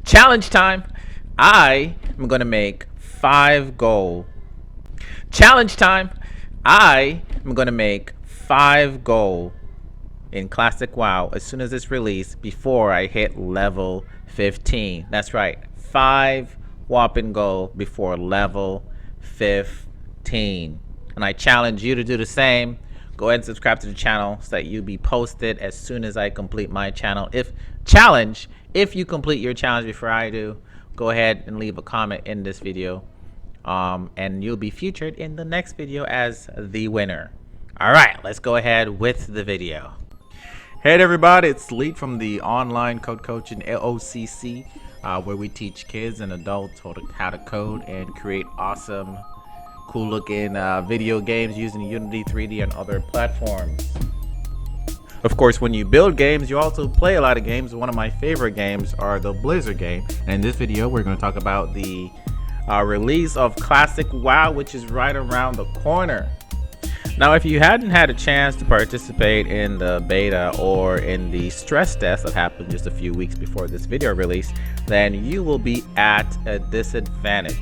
Challenge time. I am going to make 5 gold. Challenge time. I am going to make 5 gold in Classic WoW as soon as it's released before I hit level 15. That's right. 5 whopping gold before level 15. And I challenge you to do the same. Go ahead and subscribe to the channel so that you'll be posted as soon as I complete my channel. If you complete your challenge before I do, go ahead and leave a comment in this video. And you'll be featured in the next video as the winner. All right, let's go ahead with the video. Hey everybody, it's Lee from the Online Code Coaching LOCC, where we teach kids and adults how to code and create awesome, cool looking video games using Unity 3D and other platforms. Of course, when you build games, you also play a lot of games. One of my favorite games are the Blizzard game. And in this video, we're going to talk about the release of Classic WoW, which is right around the corner. Now, if you hadn't had a chance to participate in the beta or in the stress test that happened just a few weeks before this video release, then you will be at a disadvantage.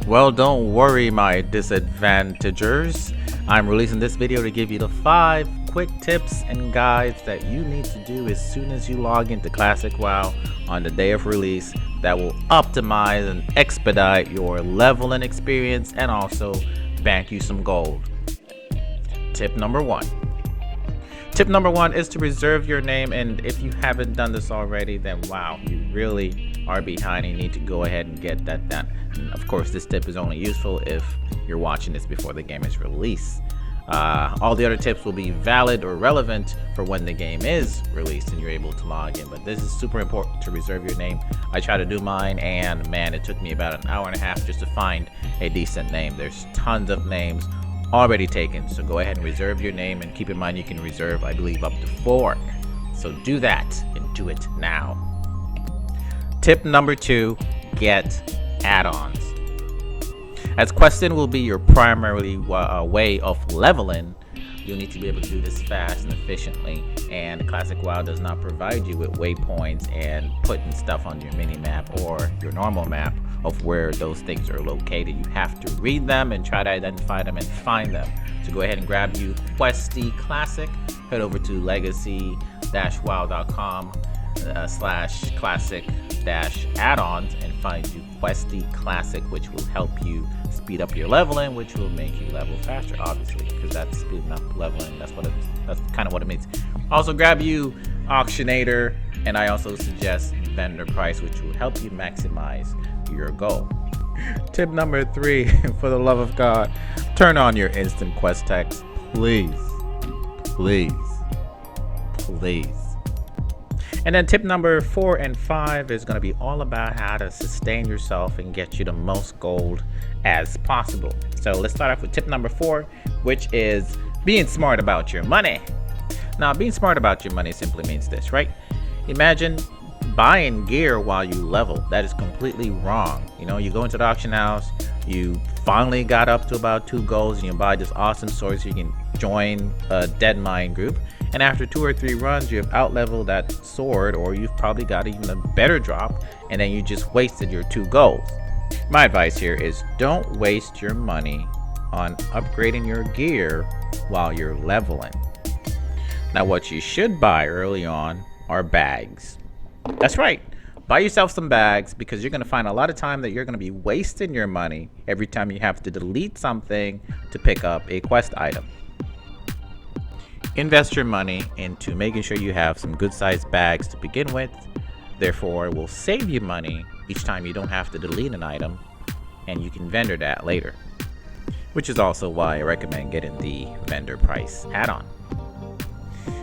Well, don't worry, my disadvantagers. I'm releasing this video to give you the 5 quick tips and guides that you need to do as soon as you log into Classic WoW on the day of release that will optimize and expedite your level and experience and also bank you some gold. Tip number 1. Tip number 1 is to reserve your name, and if you haven't done this already, then wow, you really are behind and you need to go ahead and get that done. And of course, this tip is only useful if you're watching this before the game is released. All the other tips will be valid or relevant for when the game is released and you're able to log in, but this is super important to reserve your name. I tried to do mine, and man, it took me about an hour and a half just to find a decent name. There's tons of names already taken, so go ahead and reserve your name, and keep in mind you can reserve, I believe, up to 4. So do that and do it now. Tip number 2, get add-ons. As questing will be your primary way of leveling, you'll need to be able to do this fast and efficiently, and Classic WoW does not provide you with waypoints and putting stuff on your mini-map or your normal map of where those things are located. You have to read them and try to identify them and find them. So go ahead and grab you Questy Classic, head over to legacy-wow.com /classic-add-ons and find you Questy Classic, which will help you speed up your leveling, which will make you level faster, obviously, because that's speeding up leveling. That's kind of what it means. Also grab you Auctionator, and I also suggest Vendor Price, which will help you maximize your goal. Tip number 3, for the love of God, turn on your instant quest text, please. And then tip number 4 and 5 is going to be all about how to sustain yourself and get you the most gold as possible. So let's start off with tip number 4, which is being smart about your money. Now, being smart about your money simply means this, right? Imagine buying gear while you level. That is completely wrong. You know, you go into the auction house, you finally got up to about 2 golds, and you buy this awesome sword so you can join a dead mine group. And after 2 or 3 runs, you have out-leveled that sword, or you've probably got even a better drop, and then you just wasted your 2 golds. My advice here is don't waste your money on upgrading your gear while you're leveling. Now, what you should buy early on are bags. That's right. Buy yourself some bags, because you're going to find a lot of time that you're going to be wasting your money every time you have to delete something to pick up a quest item. Invest your money into making sure you have some good sized bags to begin with. Therefore, it will save you money each time you don't have to delete an item, and you can vendor that later. Which is also why I recommend getting the Vendor Price add-on.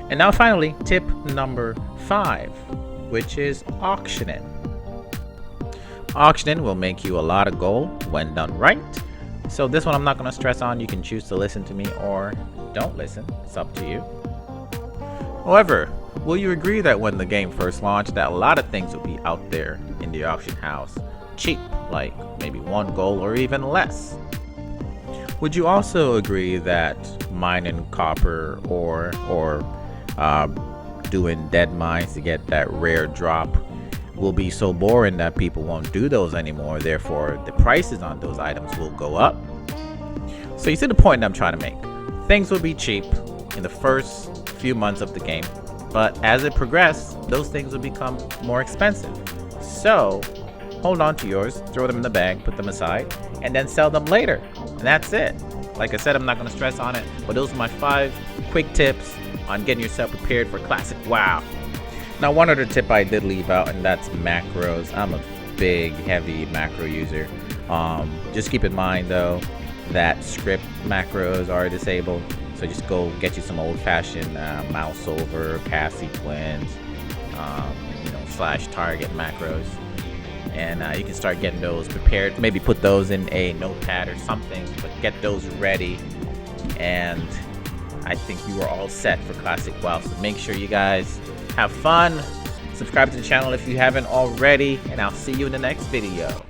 And now finally, tip number 5, which is auctioning. Auctioning will make you a lot of gold when done right. So this one I'm not going to stress on. You can choose to listen to me or don't listen. It's up to you. However, will you agree that when the game first launched, that a lot of things will be out there in the auction house cheap, like maybe 1 gold or even less? Would you also agree that mining copper or doing dead mines to get that rare drop will be so boring that people won't do those anymore. Therefore, the prices on those items will go up. So you see the point I'm trying to make. Things will be cheap in the first few months of the game, but as it progresses, those things will become more expensive. So hold on to yours, throw them in the bag, put them aside, and then sell them later. And that's it. Like I said, I'm not going to stress on it, but those are my 5 quick tips on getting yourself prepared for Classic WoW. Now, one other tip I did leave out, and that's macros. I'm a big, heavy macro user. Just keep in mind, though, that script macros are disabled. So just go get you some old-fashioned mouse over, cast sequence, /target macros. And you can start getting those prepared. Maybe put those in a notepad or something, but get those ready. And I think you are all set for Classic WoW. So make sure you guys have fun. Subscribe to the channel if you haven't already, and I'll see you in the next video.